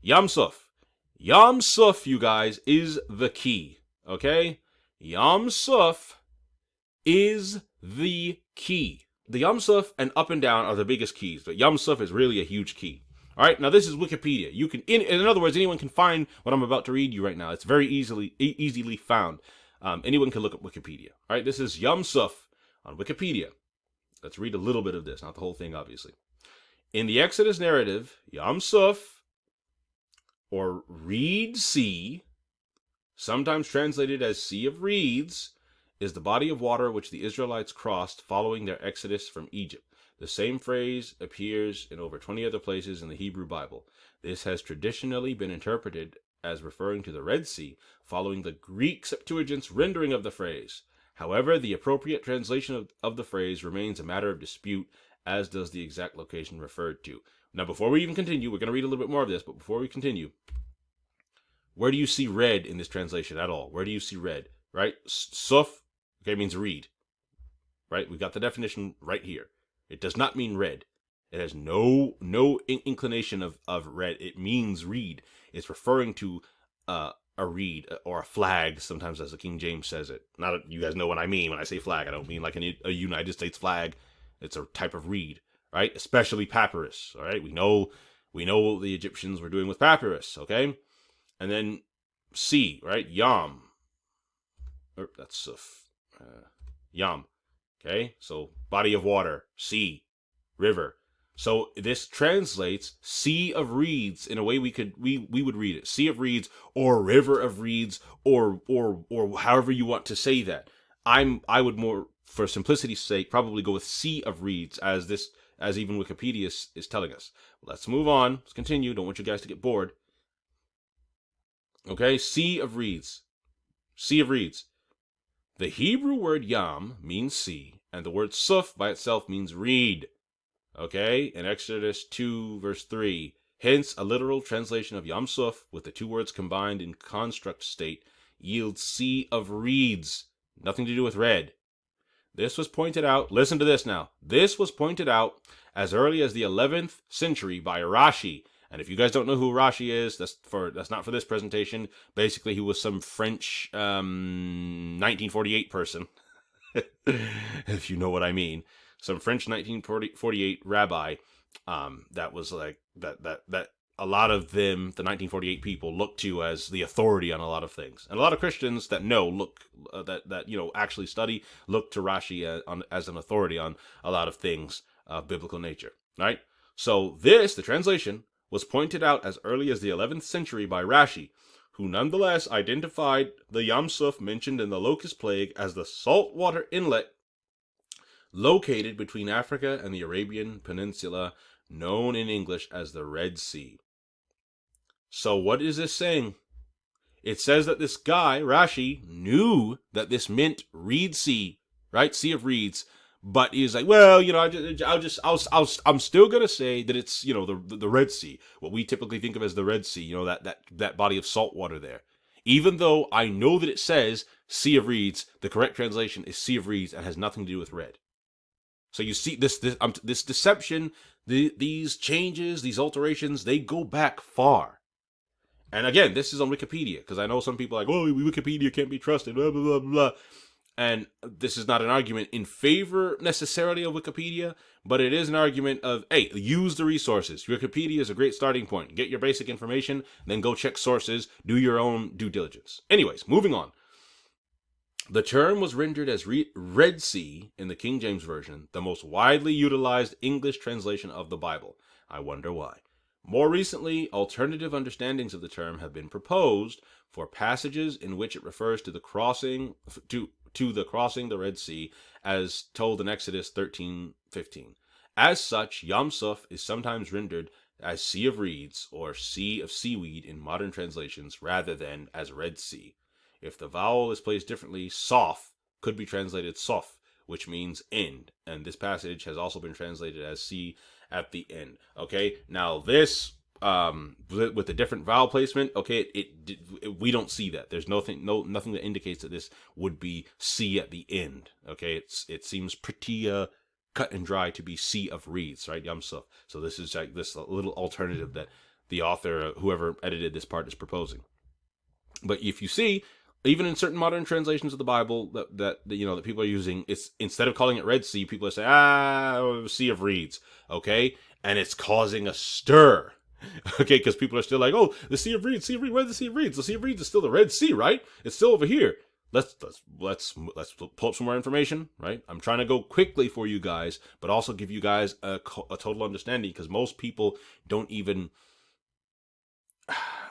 Yam Suf. Yam Suf, you guys, is the key. Okay? Yam Suf is the key. The Yam Suf and up and down are the biggest keys, but Yam Suf is really a huge key. All right, now this is Wikipedia. You can, in other words, anyone can find what I'm about to read you right now. It's very easily found. Anyone can look up Wikipedia. All right, this is Yam Suf on Wikipedia. Let's read a little bit of this, not the whole thing, obviously. In the Exodus narrative, Yam Suf, or Reed Sea, sometimes translated as Sea of Reeds, is the body of water which the Israelites crossed following their exodus from Egypt. The same phrase appears in over 20 other places in the Hebrew Bible. This has traditionally been interpreted as referring to the Red Sea, following the Greek Septuagint's rendering of the phrase. However, the appropriate translation of the phrase remains a matter of dispute, as does the exact location referred to. Now, before we even continue, we're going to read a little bit more of this, but before we continue, where do you see red in this translation at all? Where do you see red? Right? Suf, okay, means reed. Right? We got the definition right here. It does not mean red. It has no inclination of red. It means reed. It's referring to a reed or a flag, sometimes as the King James says it. You guys know what I mean when I say flag. I don't mean like a United States flag. It's a type of reed, right? Especially papyrus. All right, we know what the Egyptians were doing with papyrus. Okay, and then sea, right? Yam. That's Yam. Okay, so body of water, sea, river. So this translates Sea of Reeds in a way we would read it. Sea of Reeds or River of Reeds or however you want to say that. I would more, for simplicity's sake, probably go with Sea of Reeds as even Wikipedia is telling us. Let's move on. Let's continue. Don't want you guys to get bored. Okay, Sea of Reeds. Sea of Reeds. The Hebrew word yam means sea, and the word suf by itself means reed. Okay, in Exodus 2, verse 3. Hence, a literal translation of Yam Suf, with the two words combined in construct state, yields Sea of Reeds. Nothing to do with red. This was pointed out, listen to this now. This was pointed out as early as the 11th century by Rashi. And if you guys don't know who Rashi is, that's not for this presentation. Basically, he was some French 1948 person, if you know what I mean. Some French 1948 rabbi that was like that a lot of them, the 1948 people, look to as the authority on a lot of things, and a lot of Christians that actually study look to Rashi as an authority on a lot of things of biblical nature. Right? So the translation, was pointed out as early as the 11th century by Rashi, who nonetheless identified the Yam Suf mentioned in the locust plague as the saltwater inlet located between Africa and the Arabian Peninsula, known in English as the Red Sea. So what is this saying? It says that this guy, Rashi, knew that this meant Reed Sea, right? Sea of Reeds. But he's like, well, I'm still gonna say that it's, the Red Sea, what we typically think of as the Red Sea, that body of salt water there. Even though I know that it says Sea of Reeds, the correct translation is Sea of Reeds and has nothing to do with red. So you see this deception, these changes, these alterations, they go back far. And again, this is on Wikipedia, because I know some people are like, oh, Wikipedia can't be trusted, blah, blah, blah, blah. And this is not an argument in favor necessarily of Wikipedia, but it is an argument of, hey, use the resources. Wikipedia is a great starting point. Get your basic information, then go check sources, do your own due diligence. Anyways, moving on. The term was rendered as Red Sea in the King James Version, the most widely utilized English translation of the Bible. I wonder why. More recently, alternative understandings of the term have been proposed for passages in which it refers to the crossing the Red Sea, as told in Exodus 13:15. As such, Yam Suf is sometimes rendered as Sea of Reeds or Sea of Seaweed in modern translations, rather than as Red Sea. If the vowel is placed differently, Sof could be translated Sof, which means end, and this passage has also been translated as sea at the end. Okay, now this with the different vowel placement, okay, we don't see that. There's nothing that indicates that this would be sea at the end. Okay, it seems pretty cut and dry to be Sea of Reeds, right? Yam Suf. So this is like this little alternative the author, whoever edited this part, is proposing. But if you see, even in certain modern translations of the Bible that people are using, it's instead of calling it Red Sea, people are saying, Sea of Reeds, okay? And it's causing a stir, okay? Because people are still like, oh, the Sea of Reeds, where's the Sea of Reeds? The Sea of Reeds is still the Red Sea, right? It's still over here. Let's pull up some more information, right? I'm trying to go quickly for you guys, but also give you guys a total understanding, because most people don't even.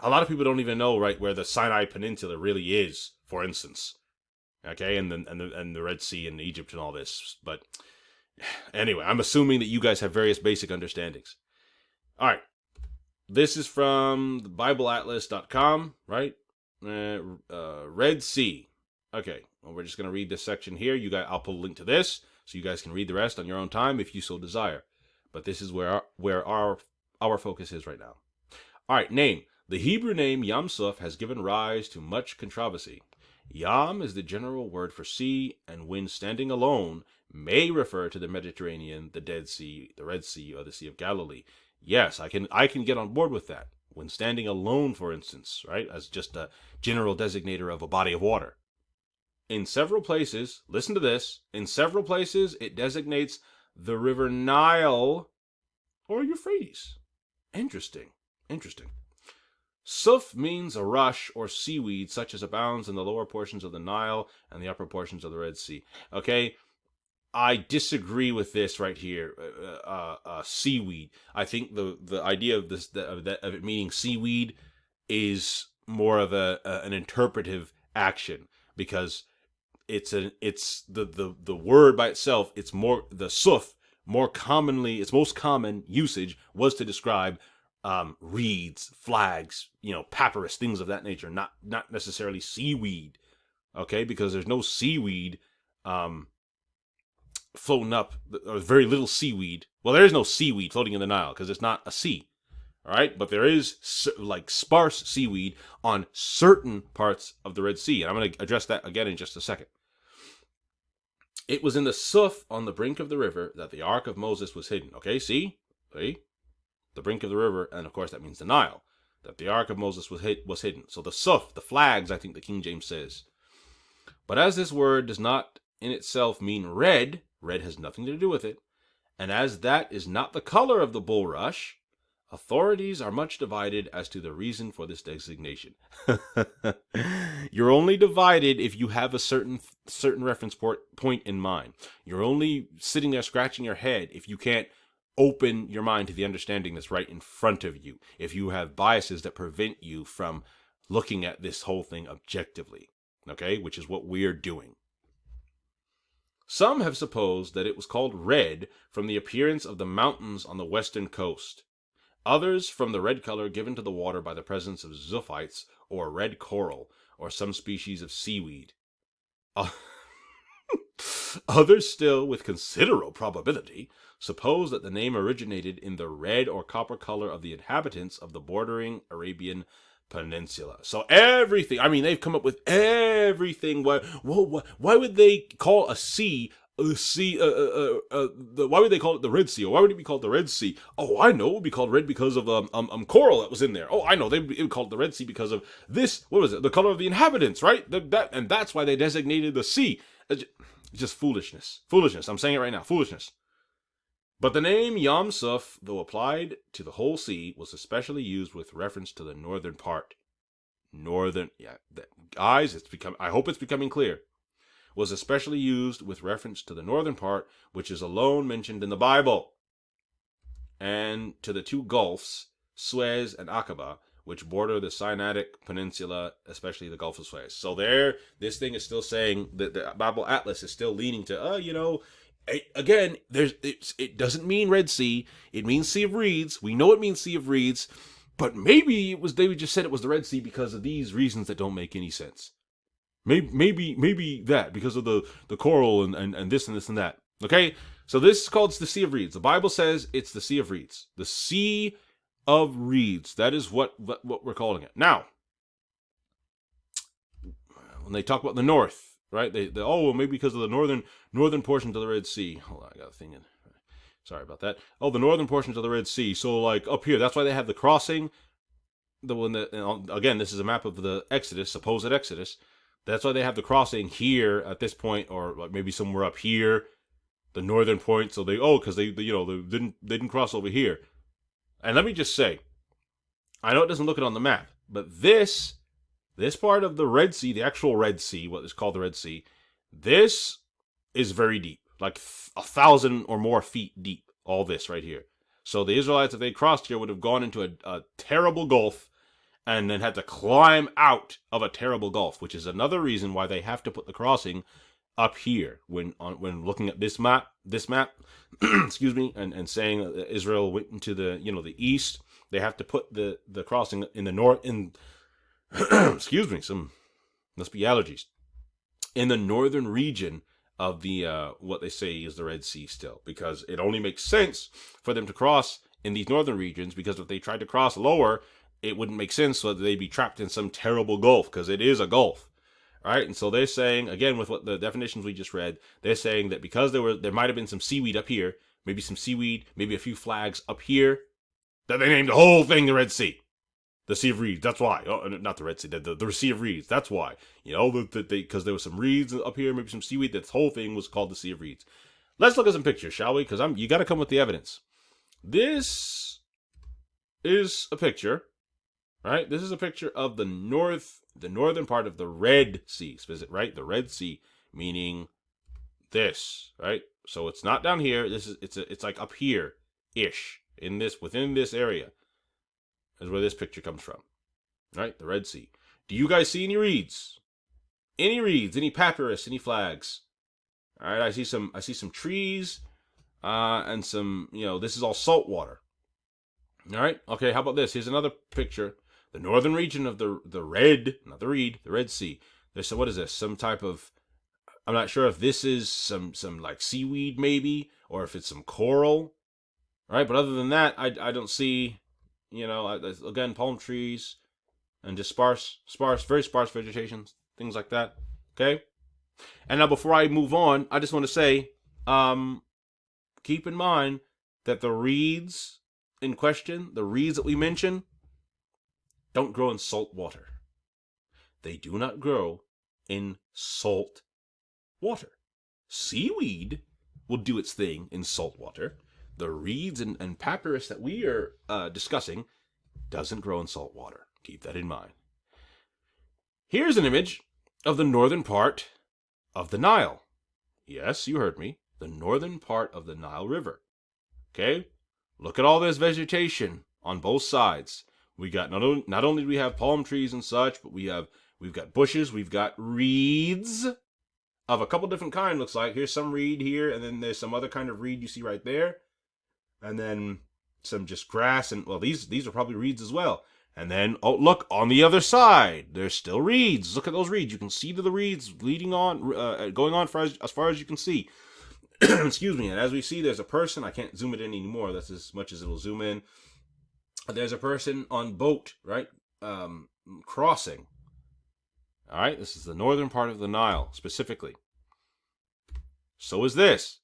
A lot of people don't even know, right, where the Sinai Peninsula really is, for instance. Okay, and the Red Sea and Egypt and all this. But anyway, I'm assuming that you guys have various basic understandings. All right, this is from the BibleAtlas.com, right? Red Sea. Okay, well, we're just gonna read this section here. I'll put a link to this so you guys can read the rest on your own time if you so desire. But this is where our focus is right now. All right, name. The Hebrew name Yam Suf has given rise to much controversy. Yam is the general word for sea, and when standing alone, may refer to the Mediterranean, the Dead Sea, the Red Sea, or the Sea of Galilee. Yes, I can get on board with that. When standing alone, for instance, right, as just a general designator of a body of water. In several places, listen to this, in several places it designates the river Nile or Euphrates. Interesting. Suf means a rush or seaweed such as abounds in the lower portions of the Nile and the upper portions of the Red Sea. Okay, I disagree with this right here. Seaweed. I think the idea of this of it meaning seaweed is more of an interpretive action, because it's the word by itself. It's more the suf. More commonly, its most common usage was to describe reeds, flags, papyrus, things of that nature, not necessarily seaweed, okay? Because there's no seaweed floating up, or very little seaweed. Well, there is no seaweed floating in the Nile because it's not a sea, all right? But there is like sparse seaweed on certain parts of the Red Sea, and I'm going to address that again in just a second. It was in the Suf on the brink of the river that the Ark of Moses was hidden. Okay, see? The brink of the river, and of course that means the Nile, that the Ark of Moses was hidden. So the Suf, the flags, I think the King James says. But as this word does not in itself mean red has nothing to do with it, and as that is not the color of the bulrush, authorities are much divided as to the reason for this designation. You're only divided if you have a certain reference point in mind. You're only sitting there scratching your head if you can't open your mind to the understanding that's right in front of you, if you have biases that prevent you from looking at this whole thing objectively, okay, which is what we're doing. Some have supposed that it was called red from the appearance of the mountains on the western coast. Others from the red color given to the water by the presence of zoophytes or red coral or some species of seaweed. Others still, with considerable probability, suppose that the name originated in the red or copper color of the inhabitants of the bordering Arabian Peninsula. So everything, they've come up with everything. Why would they call a sea why would they call it the Red Sea? Or why would it be called the Red Sea? Oh, I know, it would be called red because of coral that was in there. Oh, I know, it would call it the Red Sea because of this. What was it? The color of the inhabitants, right? And that's why they designated the sea. It's just foolishness. I'm saying it right now. Foolishness. But the name Yam Suf, though applied to the whole sea, was especially used with reference to the northern part. Guys, I hope it's becoming clear. Was especially used with reference to the northern part, which is alone mentioned in the Bible, and to the two gulfs, Suez and Aqaba, which border the Sinaitic Peninsula, especially the Gulf of Suez. So this thing is still saying that the Bible Atlas is still leaning to, again, it doesn't mean Red Sea. It means Sea of Reeds. We know it means Sea of Reeds, but maybe they just said it was the Red Sea because of these reasons that don't make any sense. Maybe that because of the coral and this and this and that. Okay, so this is called the Sea of Reeds. The Bible says it's the Sea of Reeds. The Sea of Reeds. That is what we're calling it. Now, when they talk about the north, right? Maybe because of the northern portions of the Red Sea. Hold on, I got a thing in. Sorry about that. Oh, the northern portions of the Red Sea. So, like, up here, that's why they have the crossing. The one that, again, this is a map of the Exodus, supposed Exodus. That's why they have the crossing here at this point, or like maybe somewhere up here, the northern point. So because they didn't cross over here. And let me just say, I know it doesn't look it on the map, but this part of the Red Sea, the actual Red Sea, what is called the Red Sea, this is very deep, like 1,000 or more feet deep. All this right here. So the Israelites, if they crossed here, would have gone into a terrible gulf, and then had to climb out of a terrible gulf, which is another reason why they have to put the crossing up here when looking at this map, excuse me, and saying that Israel went into the the east. They have to put the crossing in the north. Excuse me, must be allergies. In the northern region of the what they say is the Red Sea still, because it only makes sense for them to cross in these northern regions, because if they tried to cross lower, it wouldn't make sense, so that they'd be trapped in some terrible gulf, because it is a gulf. Right? And so they're saying, again, with what the definitions we just read, they're saying that because there might have been some seaweed up here, maybe some seaweed, maybe a few flags up here, that they named the whole thing the Red Sea. The Sea of Reeds, that's why. Oh, not the Red Sea, the Sea of Reeds, that's why. Because there was some reeds up here, maybe some seaweed, that whole thing was called the Sea of Reeds. Let's look at some pictures, shall we? Because you got to come with the evidence. This is a picture, right? This is a picture of the northern part of the Red Sea, right? The Red Sea, meaning this, right? So it's not down here. It's like up here ish, within this area is where this picture comes from, right? The Red Sea. Do you guys see any reeds? Any reeds? Any papyrus? Any flags? All right, I see some trees, and some. This is all salt water. All right. Okay. How about this? Here's another picture. The northern region of the Red Sea. There's what is this? Some type of. I'm not sure if this is some like seaweed maybe, or if it's some coral. All right. But other than that, I don't see. Again, palm trees, and just very sparse vegetation, things like that. Okay. And now, before I move on, I just want to say, keep in mind that the reeds in question, the reeds that we mention, don't grow in salt water. They do not grow in salt water. Seaweed will do its thing in salt water. The reeds and papyrus that we are discussing doesn't grow in salt water. Keep that in mind. Here's an image of the northern part of the Nile. Yes, you heard me. The northern part of the Nile River. Okay? Look at all this vegetation on both sides. We got not only do we have palm trees and such, but we've got bushes, we've got reeds of a couple different kinds, looks like. Here's some reed here, and then there's some other kind of reed you see right there. And then some just grass, and these are probably reeds as well. And then, look, on the other side, there's still reeds. Look at those reeds. You can see the reeds leading on, going on as far as you can see. Excuse me. And as we see, there's a person. I can't zoom it in anymore. That's as much as it'll zoom in. There's a person on boat, right? Crossing. All right. This is the northern part of the Nile, specifically. So is this.